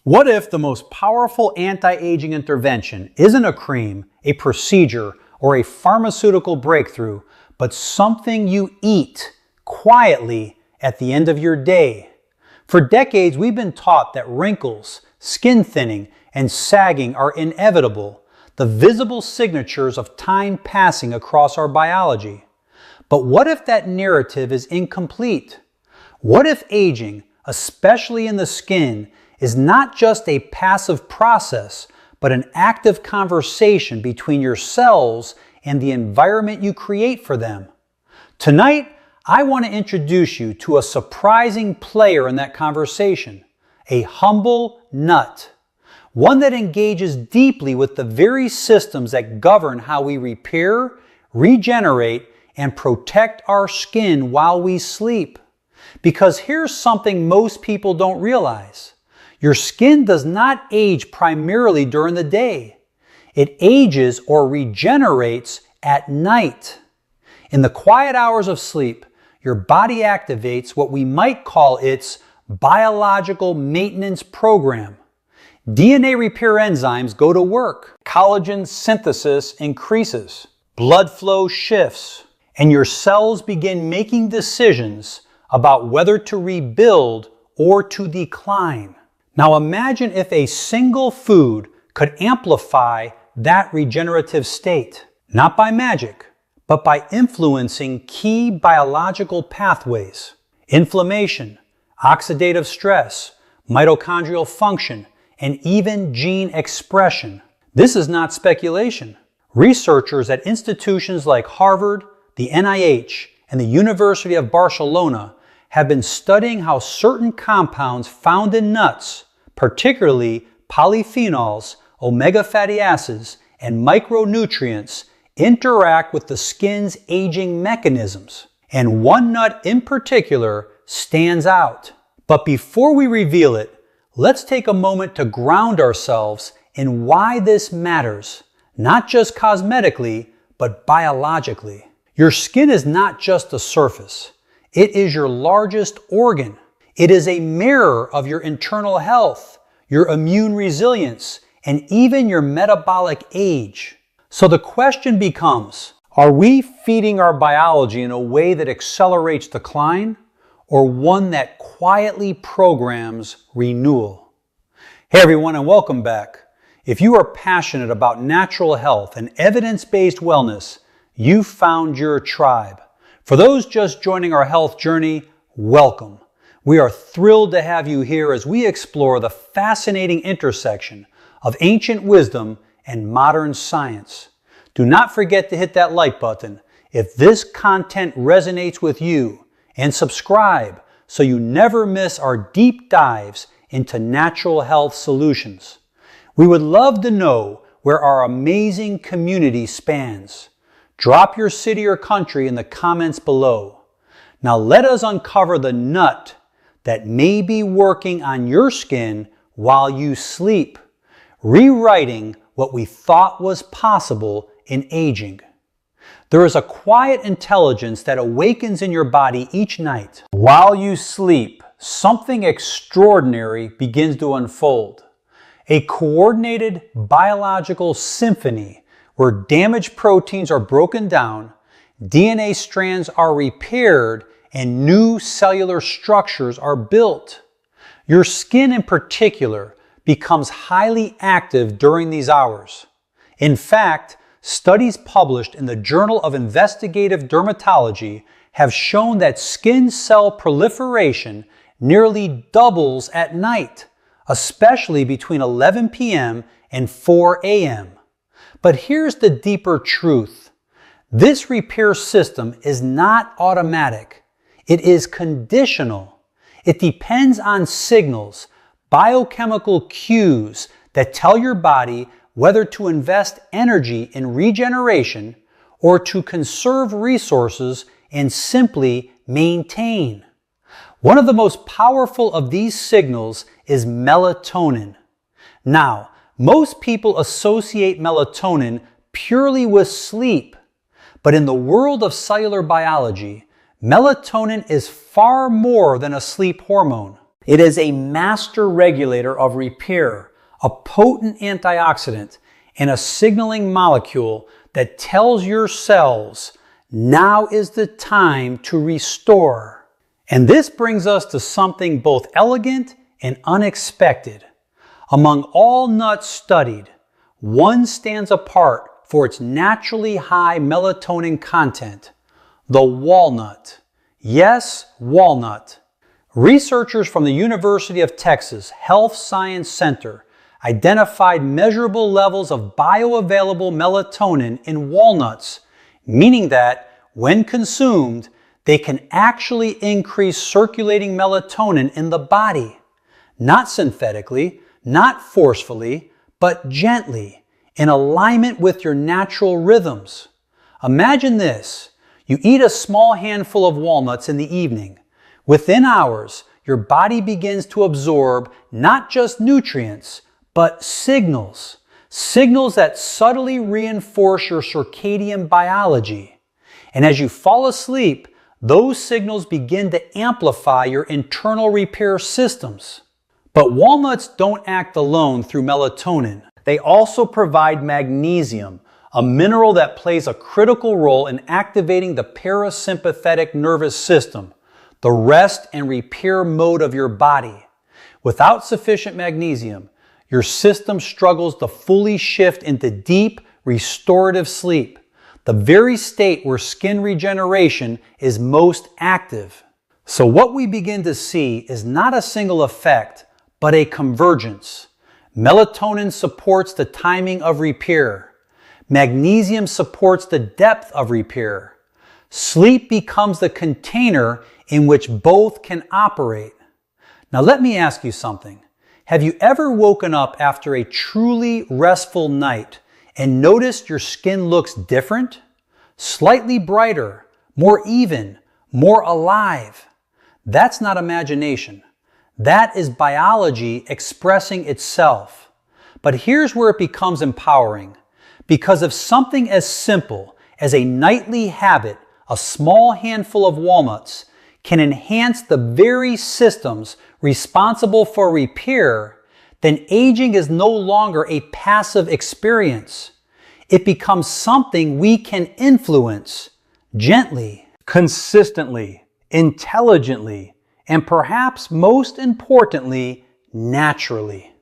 What if the most powerful anti-aging intervention isn't a cream, a procedure, or a pharmaceutical breakthrough, but something you eat quietly at the end of your day? For decades, we've been taught that wrinkles, skin thinning, and sagging are inevitable, the visible signatures of time passing across our biology. But what if that narrative is incomplete? What if aging, especially in the skin, is not just a passive process, but an active conversation between your cells and the environment you create for them? Tonight, I want to introduce you to a surprising player in that conversation, a humble nut, one that engages deeply with the very systems that govern how we repair, regenerate, and protect our skin while we sleep. Because here's something most people don't realize. Your skin does not age primarily during the day. It ages or regenerates at night. In the quiet hours of sleep, your body activates what we might call its biological maintenance program. DNA repair enzymes go to work. Collagen synthesis increases. Blood flow shifts. And your cells begin making decisions about whether to rebuild or to decline. Now imagine if a single food could amplify that regenerative state, not by magic, but by influencing key biological pathways: inflammation, oxidative stress, mitochondrial function, and even gene expression. This is not speculation. Researchers at institutions like Harvard, the NIH, and the University of Barcelona have been studying how certain compounds found in nuts, particularly polyphenols, omega fatty acids, and micronutrients, interact with the skin's aging mechanisms. And one nut in particular stands out. But before we reveal it, let's take a moment to ground ourselves in why this matters, not just cosmetically, but biologically. Your skin is not just a surface. It is your largest organ. It is a mirror of your internal health, your immune resilience, and even your metabolic age. So the question becomes, are we feeding our biology in a way that accelerates decline, or one that quietly programs renewal? Hey everyone, and welcome back. If you are passionate about natural health and evidence-based wellness, you've found your tribe. For those just joining our health journey, welcome. We are thrilled to have you here as we explore the fascinating intersection of ancient wisdom and modern science. Do not forget to hit that like button if this content resonates with you, and subscribe so you never miss our deep dives into natural health solutions. We would love to know where our amazing community spans. Drop your city or country in the comments below. Now let us uncover the nut that may be working on your skin while you sleep, rewriting what we thought was possible in aging. There is a quiet intelligence that awakens in your body each night. While you sleep, something extraordinary begins to unfold. A coordinated biological symphony where damaged proteins are broken down, DNA strands are repaired, and new cellular structures are built. Your skin in particular becomes highly active during these hours. In fact, studies published in the Journal of Investigative Dermatology have shown that skin cell proliferation nearly doubles at night, especially between 11 p.m. and 4 a.m. But here's the deeper truth. This repair system is not automatic. It is conditional. It depends on signals, biochemical cues that tell your body whether to invest energy in regeneration or to conserve resources and simply maintain. One of the most powerful of these signals is melatonin. Now, most people associate melatonin purely with sleep, but in the world of cellular biology, melatonin is far more than a sleep hormone. It is a master regulator of repair, a potent antioxidant, and a signaling molecule that tells your cells, now is the time to restore. And this brings us to something both elegant and unexpected. Among all nuts studied, one stands apart for its naturally high melatonin content, the walnut. Yes, walnut. Researchers from the University of Texas Health Science Center identified measurable levels of bioavailable melatonin in walnuts, meaning that, when consumed, they can actually increase circulating melatonin in the body. Not synthetically, not forcefully, but gently, in alignment with your natural rhythms. Imagine this. You eat a small handful of walnuts in the evening. Within hours, your body begins to absorb not just nutrients, but signals. Signals that subtly reinforce your circadian biology. And as you fall asleep, those signals begin to amplify your internal repair systems. But walnuts don't act alone through melatonin. They also provide magnesium, a mineral that plays a critical role in activating the parasympathetic nervous system, the rest and repair mode of your body. Without sufficient magnesium, your system struggles to fully shift into deep, restorative sleep, the very state where skin regeneration is most active. So what we begin to see is not a single effect, but a convergence. Melatonin supports the timing of repair. Magnesium supports the depth of repair. Sleep becomes the container in which both can operate. Now let me ask you something. Have you ever woken up after a truly restful night and noticed your skin looks different? Slightly brighter, more even, more alive. That's not imagination. That is biology expressing itself. But here's where it becomes empowering. Because of something as simple as a nightly habit, a small handful of walnuts can enhance the very systems responsible for repair, then aging is no longer a passive experience. It becomes something we can influence gently, consistently, intelligently, and perhaps most importantly, naturally.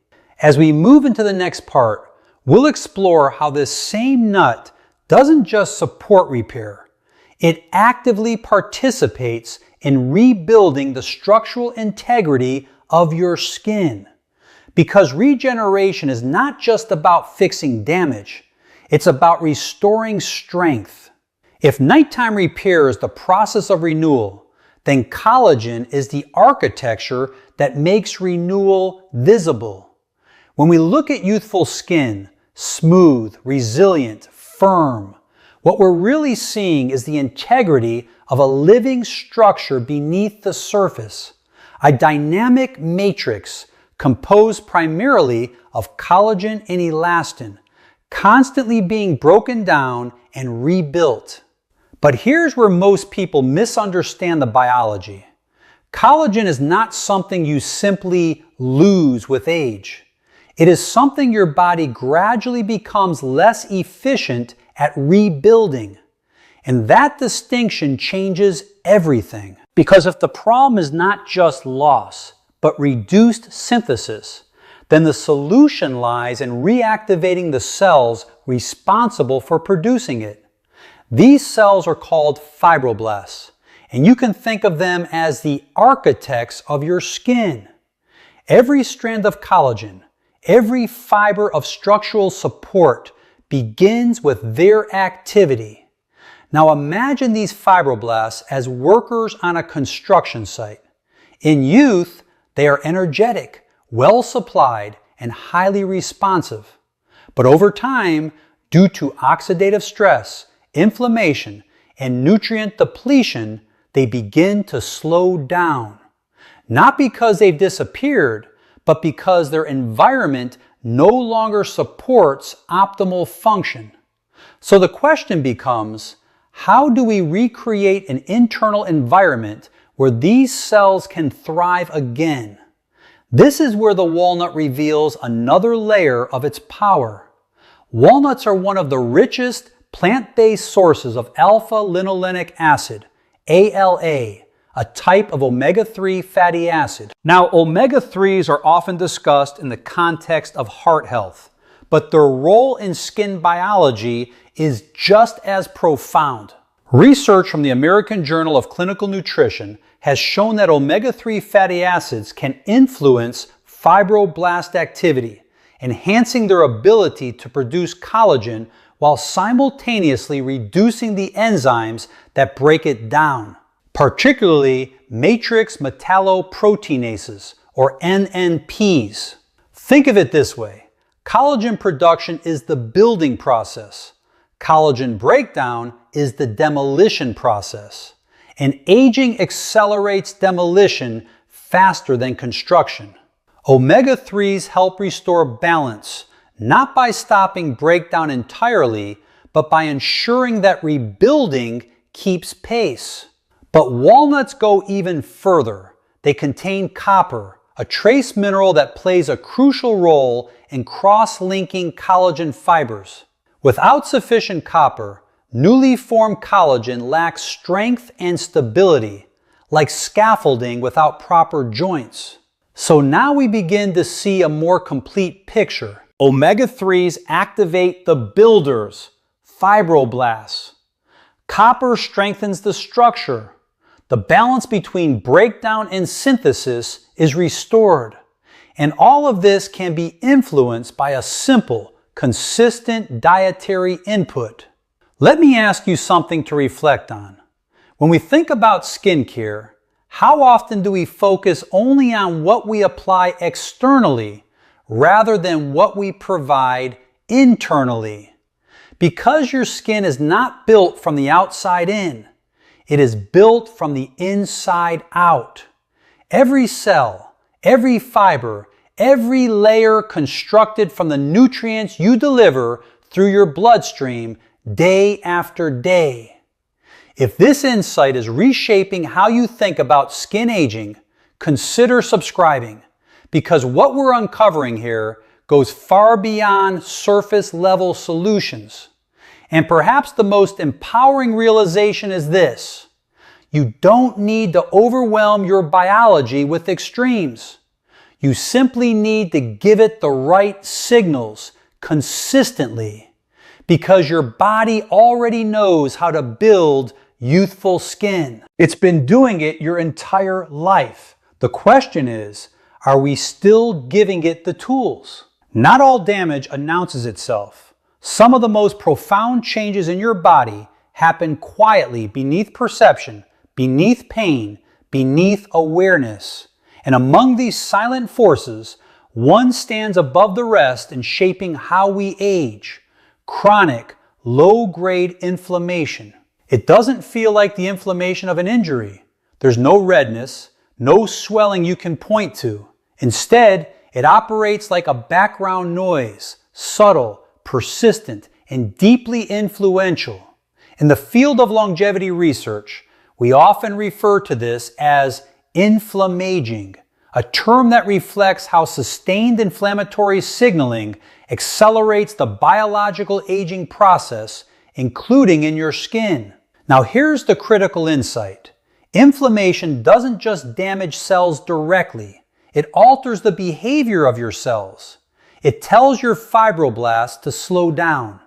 As we move into the next part, we'll explore how this same nut doesn't just support repair. It actively participates in rebuilding the structural integrity of your skin. Because regeneration is not just about fixing damage, it's about restoring strength. If nighttime repair is the process of renewal, then collagen is the architecture that makes renewal visible. When we look at youthful skin, smooth, resilient, firm, what we're really seeing is the integrity of a living structure beneath the surface, a dynamic matrix composed primarily of collagen and elastin, constantly being broken down and rebuilt. But here's where most people misunderstand the biology. Collagen is not something you simply lose with age. It is something your body gradually becomes less efficient at rebuilding. And that distinction changes everything. Because if the problem is not just loss, but reduced synthesis, then the solution lies in reactivating the cells responsible for producing it. These cells are called fibroblasts, and you can think of them as the architects of your skin. Every strand of collagen, every fiber of structural support begins with their activity. Now imagine these fibroblasts as workers on a construction site. In youth, they are energetic, well supplied, and highly responsive. But over time, due to oxidative stress, inflammation, and nutrient depletion, they begin to slow down. Not because they've disappeared, but because their environment no longer supports optimal function. So the question becomes, how do we recreate an internal environment where these cells can thrive again? This is where the walnut reveals another layer of its power. Walnuts are one of the richest plant-based sources of alpha-linolenic acid, ALA, a type of omega-3 fatty acid. Now, omega-3s are often discussed in the context of heart health, but their role in skin biology is just as profound. Research from the American Journal of Clinical Nutrition has shown that omega-3 fatty acids can influence fibroblast activity, enhancing their ability to produce collagen while simultaneously reducing the enzymes that break it down, particularly matrix metalloproteinases, or NMPs. Think of it this way. Collagen production is the building process. Collagen breakdown is the demolition process. And aging accelerates demolition faster than construction. Omega-3s help restore balance, not by stopping breakdown entirely, but by ensuring that rebuilding keeps pace. But walnuts go even further. They contain copper, a trace mineral that plays a crucial role in cross-linking collagen fibers. Without sufficient copper, newly formed collagen lacks strength and stability, like scaffolding without proper joints. So now we begin to see a more complete picture. Omega-3s activate the builders, fibroblasts. Copper strengthens the structure. The balance between breakdown and synthesis is restored. And all of this can be influenced by a simple, consistent dietary input. Let me ask you something to reflect on. When we think about skincare, how often do we focus only on what we apply externally rather than what we provide internally? Because your skin is not built from the outside in, it is built from the inside out. Every cell, every fiber, every layer constructed from the nutrients you deliver through your bloodstream day after day. If this insight is reshaping how you think about skin aging, consider subscribing, because what we're uncovering here goes far beyond surface level solutions. And perhaps the most empowering realization is this: you don't need to overwhelm your biology with extremes. You simply need to give it the right signals consistently, because your body already knows how to build youthful skin. It's been doing it your entire life. The question is, are we still giving it the tools? Not all damage announces itself. Some of the most profound changes in your body happen quietly beneath perception, beneath pain, beneath awareness. And among these silent forces, one stands above the rest in shaping how we age: chronic, low-grade inflammation. It doesn't feel like the inflammation of an injury. There's no redness, no swelling you can point to. Instead, it operates like a background noise, subtle, persistent, and deeply influential. In the field of longevity research, we often refer to this as inflammaging, a term that reflects how sustained inflammatory signaling accelerates the biological aging process, including in your skin. Now here's the critical insight. Inflammation doesn't just damage cells directly, it alters the behavior of your cells. It tells your fibroblasts to slow down.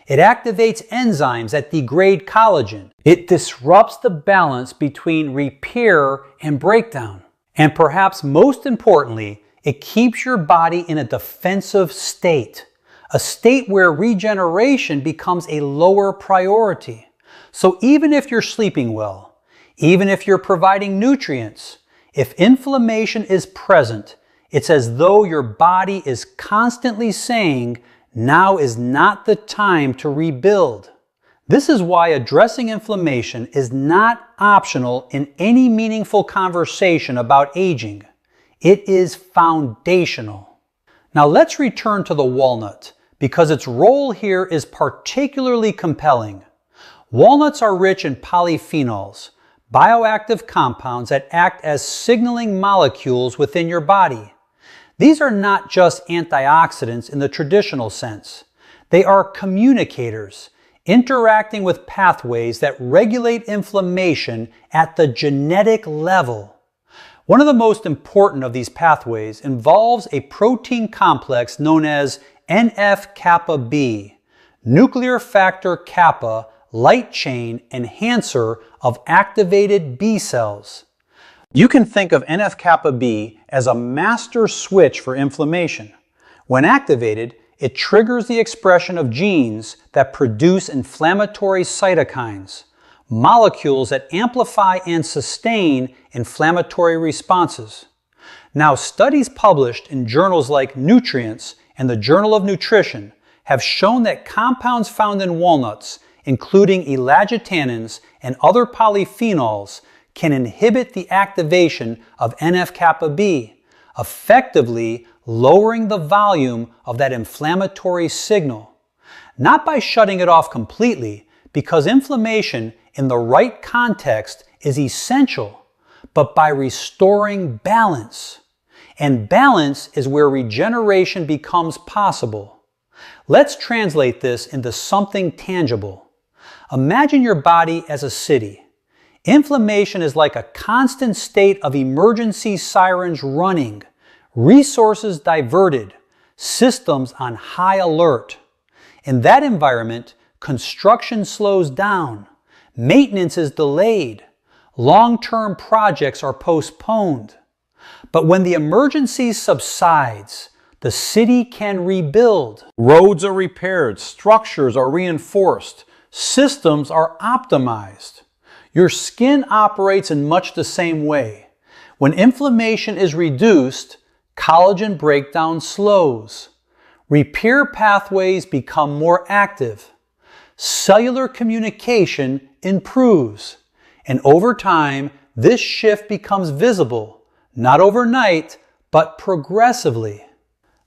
It activates enzymes that degrade collagen. It disrupts the balance between repair and breakdown. And perhaps most importantly, it keeps your body in a defensive state, a state where regeneration becomes a lower priority. So even if you're sleeping well, even if you're providing nutrients, if inflammation is present, it's as though your body is constantly saying, now is not the time to rebuild. This is why addressing inflammation is not optional in any meaningful conversation about aging. It is foundational. Now let's return to the walnut, because its role here is particularly compelling. Walnuts are rich in polyphenols, bioactive compounds that act as signaling molecules within your body. These are not just antioxidants in the traditional sense. They are communicators, interacting with pathways that regulate inflammation at the genetic level. One of the most important of these pathways involves a protein complex known as NF-kappa B, nuclear factor kappa light chain enhancer of activated B cells. You can think of NF-kappa B as a master switch for inflammation. When activated, it triggers the expression of genes that produce inflammatory cytokines, molecules that amplify and sustain inflammatory responses. Now, studies published in journals like Nutrients and the Journal of Nutrition have shown that compounds found in walnuts, including elagitannins and other polyphenols, can inhibit the activation of NF-kappa B, effectively lowering the volume of that inflammatory signal. Not by shutting it off completely, because inflammation in the right context is essential, but by restoring balance. And balance is where regeneration becomes possible. Let's translate this into something tangible. Imagine your body as a city. Inflammation is like a constant state of emergency sirens running, resources diverted, systems on high alert. In that environment, construction slows down, maintenance is delayed, long-term projects are postponed. But when the emergency subsides, the city can rebuild. Roads are repaired, structures are reinforced, systems are optimized. Your skin operates in much the same way. When inflammation is reduced, collagen breakdown slows. Repair pathways become more active. Cellular communication improves. And over time, this shift becomes visible, not overnight, but progressively.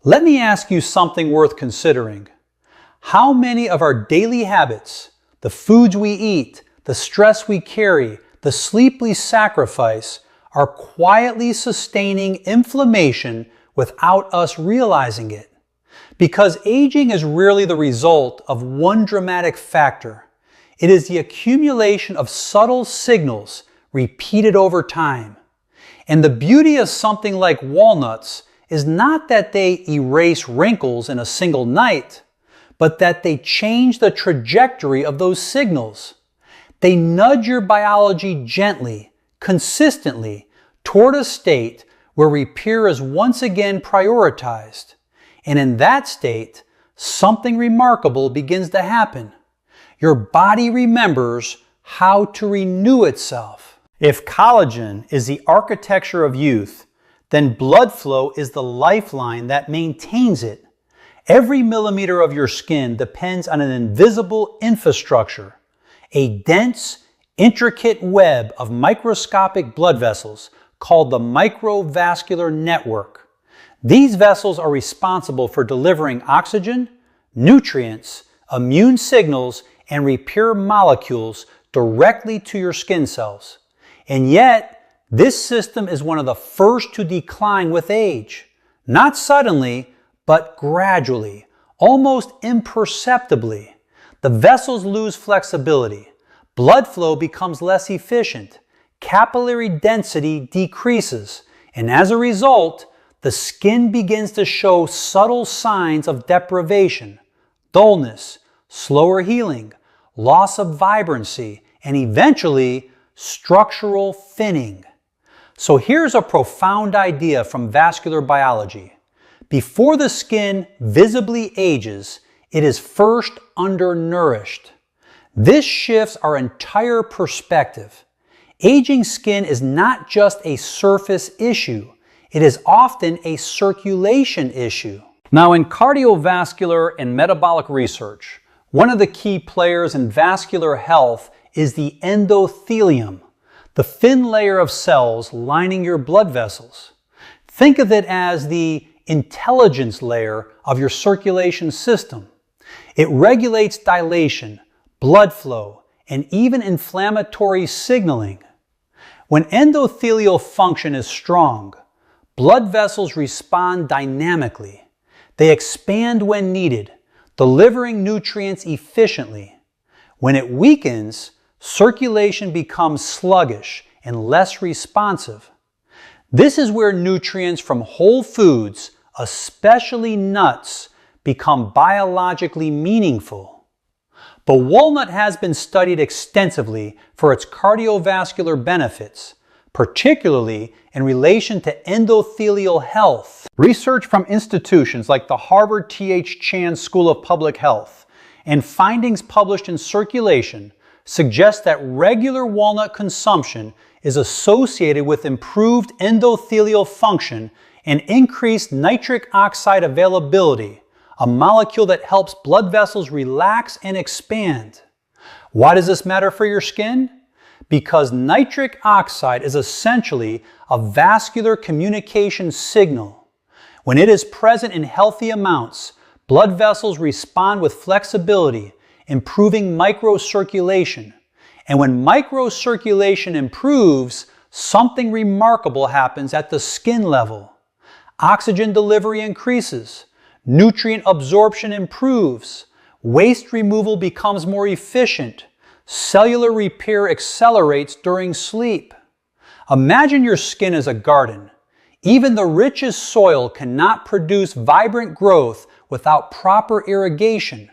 Let me ask you something worth considering. How many of our daily habits, the foods we eat, the stress we carry, the sleep we sacrifice, are quietly sustaining inflammation without us realizing it? Because aging is rarely the result of one dramatic factor. It is the accumulation of subtle signals repeated over time. And the beauty of something like walnuts is not that they erase wrinkles in a single night, but that they change the trajectory of those signals. They nudge your biology gently, consistently, toward a state where repair is once again prioritized. And in that state, something remarkable begins to happen. Your body remembers how to renew itself. If collagen is the architecture of youth, then blood flow is the lifeline that maintains it. Every millimeter of your skin depends on an invisible infrastructure, a dense, intricate web of microscopic blood vessels called the microvascular network. These vessels are responsible for delivering oxygen, nutrients, immune signals, and repair molecules directly to your skin cells. And yet, this system is one of the first to decline with age. Not suddenly, but gradually, almost imperceptibly. The vessels lose flexibility. Blood flow becomes less efficient. Capillary density decreases. And as a result, the skin begins to show subtle signs of deprivation, dullness, slower healing, loss of vibrancy, and eventually structural thinning. So here's a profound idea from vascular biology. Before the skin visibly ages, it is first undernourished. This shifts our entire perspective. Aging skin is not just a surface issue. It is often a circulation issue. Now, in cardiovascular and metabolic research, one of the key players in vascular health is the endothelium, the thin layer of cells lining your blood vessels. Think of it as the intelligence layer of your circulation system. It regulates dilation, blood flow, and even inflammatory signaling. When endothelial function is strong, blood vessels respond dynamically. They expand when needed, delivering nutrients efficiently. When it weakens, circulation becomes sluggish and less responsive. This is where nutrients from whole foods, especially nuts, become biologically meaningful. The walnut has been studied extensively for its cardiovascular benefits, particularly in relation to endothelial health. Research from institutions like the Harvard T.H. Chan School of Public Health and findings published in Circulation suggest that regular walnut consumption is associated with improved endothelial function and increased nitric oxide availability, a molecule that helps blood vessels relax and expand. Why does this matter for your skin? Because nitric oxide is essentially a vascular communication signal. When it is present in healthy amounts, blood vessels respond with flexibility, improving microcirculation. And when microcirculation improves, something remarkable happens at the skin level. Oxygen delivery increases, nutrient absorption improves, waste removal becomes more efficient, cellular repair accelerates during sleep. Imagine your skin as a garden. Even the richest soil cannot produce vibrant growth without proper irrigation.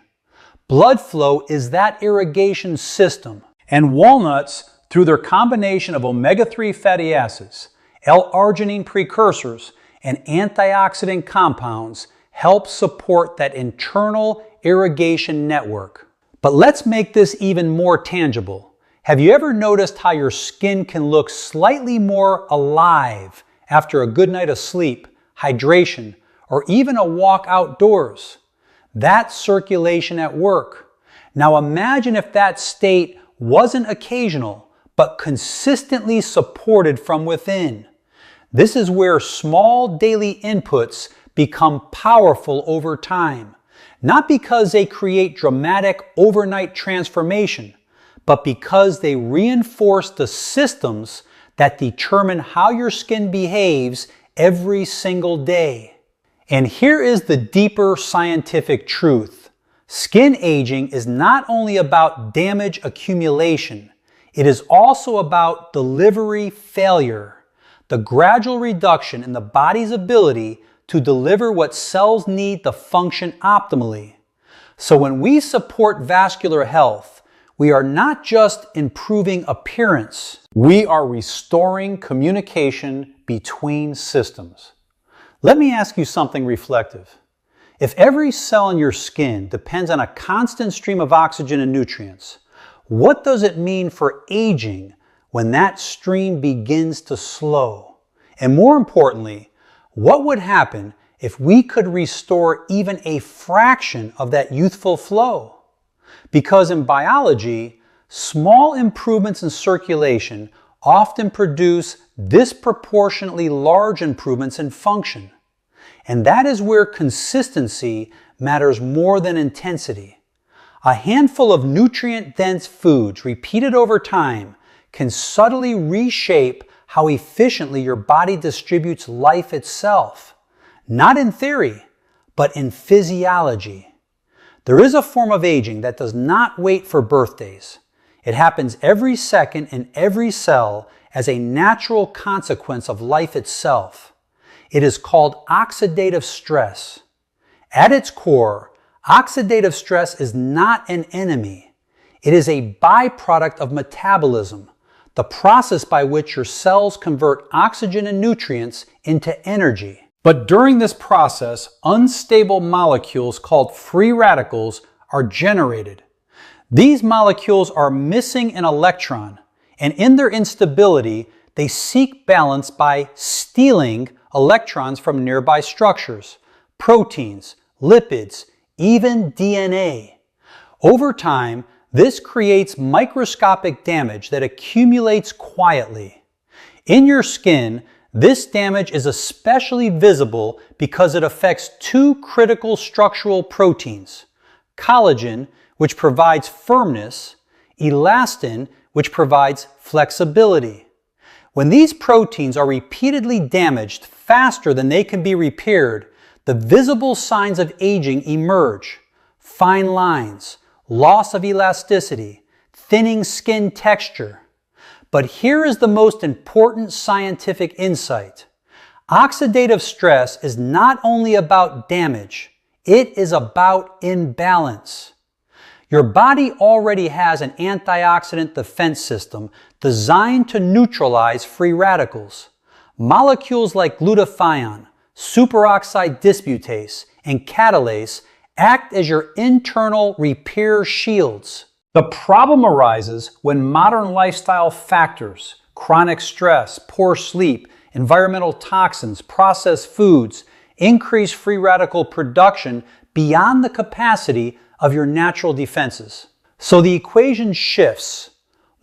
Blood flow is that irrigation system. And walnuts, through their combination of omega-3 fatty acids, L-arginine precursors, and antioxidant compounds, help support that internal irrigation network. But let's make this even more tangible. Have you ever noticed how your skin can look slightly more alive after a good night of sleep, hydration, or even a walk outdoors? That's circulation at work. Now imagine if that state wasn't occasional, but consistently supported from within. This is where small daily inputs become powerful over time, not because they create dramatic overnight transformation, but because they reinforce the systems that determine how your skin behaves every single day. And here is the deeper scientific truth. Skin aging is not only about damage accumulation, it is also about delivery failure, the gradual reduction in the body's ability to deliver what cells need to function optimally. So when we support vascular health, we are not just improving appearance, we are restoring communication between systems. Let me ask you something reflective. If every cell in your skin depends on a constant stream of oxygen and nutrients, what does it mean for aging when that stream begins to slow? And more importantly, what would happen if we could restore even a fraction of that youthful flow? Because in biology, small improvements in circulation often produce disproportionately large improvements in function. And that is where consistency matters more than intensity. A handful of nutrient-dense foods repeated over time can subtly reshape how efficiently your body distributes life itself. Not in theory, but in physiology. There is a form of aging that does not wait for birthdays. It happens every second in every cell as a natural consequence of life itself. It is called oxidative stress. At its core, oxidative stress is not an enemy. It is a byproduct of metabolism, the process by which your cells convert oxygen and nutrients into energy. But during this process, unstable molecules called free radicals are generated. These molecules are missing an electron, and in their instability, they seek balance by stealing electrons from nearby structures, proteins, lipids, even DNA. Over time, this creates microscopic damage that accumulates quietly. In your skin, this damage is especially visible because it affects two critical structural proteins: collagen, which provides firmness, elastin, which provides flexibility. When these proteins are repeatedly damaged, faster than they can be repaired, the visible signs of aging emerge. Fine lines, loss of elasticity, thinning skin texture. But here is the most important scientific insight. Oxidative stress is not only about damage, it is about imbalance. Your body already has an antioxidant defense system designed to neutralize free radicals. Molecules like glutathione, superoxide dismutase, and catalase act as your internal repair shields. The problem arises when modern lifestyle factors, chronic stress, poor sleep, environmental toxins, processed foods, increase free radical production beyond the capacity of your natural defenses. So the equation shifts.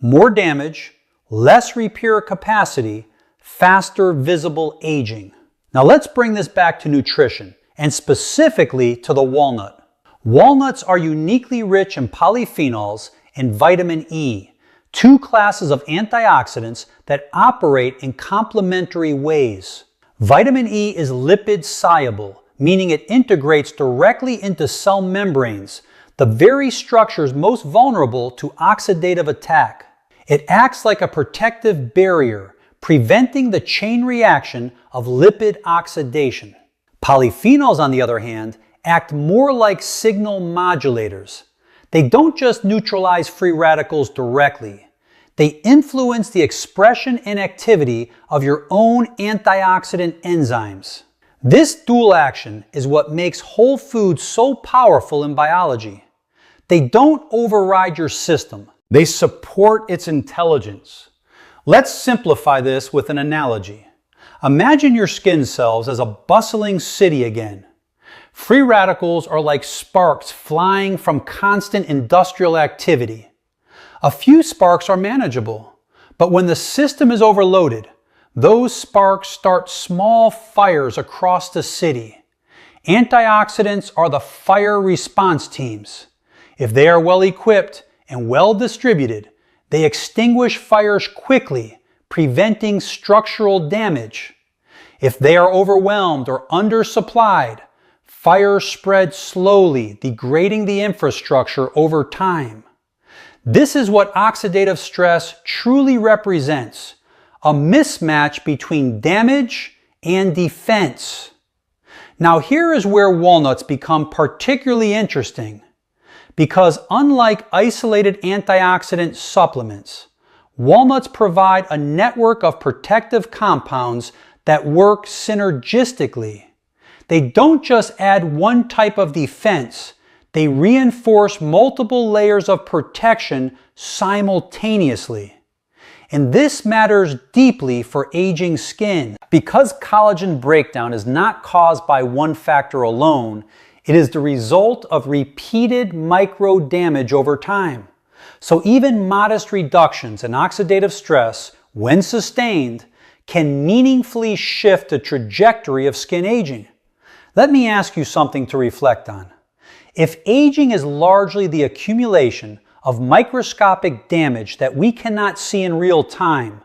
More damage, less repair capacity, faster visible aging. Now let's bring this back to nutrition, and specifically to the walnut. Walnuts are uniquely rich in polyphenols and vitamin E, two classes of antioxidants that operate in complementary ways. Vitamin E is lipid soluble, meaning it integrates directly into cell membranes, the very structures most vulnerable to oxidative attack. It acts like a protective barrier, preventing the chain reaction of lipid oxidation. Polyphenols, on the other hand, act more like signal modulators. They don't just neutralize free radicals directly. They influence the expression and activity of your own antioxidant enzymes. This dual action is what makes whole foods so powerful in biology. They don't override your system. They support its intelligence. Let's simplify this with an analogy. Imagine your skin cells as a bustling city again. Free radicals are like sparks flying from constant industrial activity. A few sparks are manageable, but when the system is overloaded, those sparks start small fires across the city. Antioxidants are the fire response teams. If they are well equipped and well distributed, they extinguish fires quickly, preventing structural damage. If they are overwhelmed or undersupplied, fires spread slowly, degrading the infrastructure over time. This is what oxidative stress truly represents, a mismatch between damage and defense. Now here is where walnuts become particularly interesting, because unlike isolated antioxidant supplements, walnuts provide a network of protective compounds that work synergistically. They don't just add one type of defense, they reinforce multiple layers of protection simultaneously. And this matters deeply for aging skin. Because collagen breakdown is not caused by one factor alone, it is the result of repeated micro damage over time. So even modest reductions in oxidative stress, when sustained, can meaningfully shift the trajectory of skin aging. Let me ask you something to reflect on. If aging is largely the accumulation of microscopic damage that we cannot see in real time,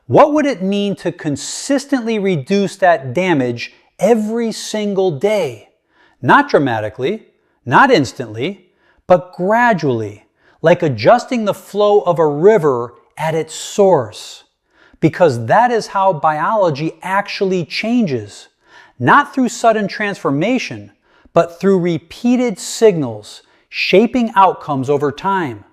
what would it mean to consistently reduce that damage every single day? Not dramatically, not instantly, but gradually, like adjusting the flow of a river at its source. Because that is how biology actually changes. Not through sudden transformation, but through repeated signals, shaping outcomes over time.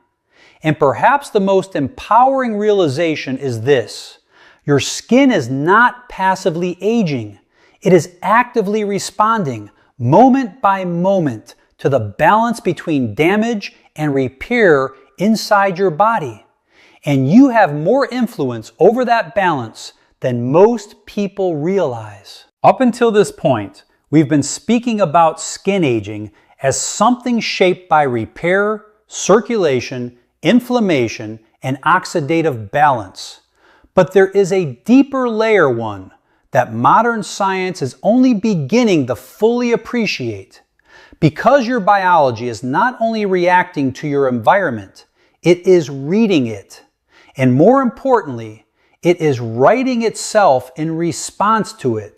And perhaps the most empowering realization is this: your skin is not passively aging. It is actively responding, moment by moment, to the balance between damage and repair inside your body. And you have more influence over that balance than most people realize. Up until this point, we've been speaking about skin aging as something shaped by repair, circulation, inflammation, and oxidative balance. But there is a deeper layer one that modern science is only beginning to fully appreciate. Because your biology is not only reacting to your environment, it is reading it. And more importantly, it is writing itself in response to it.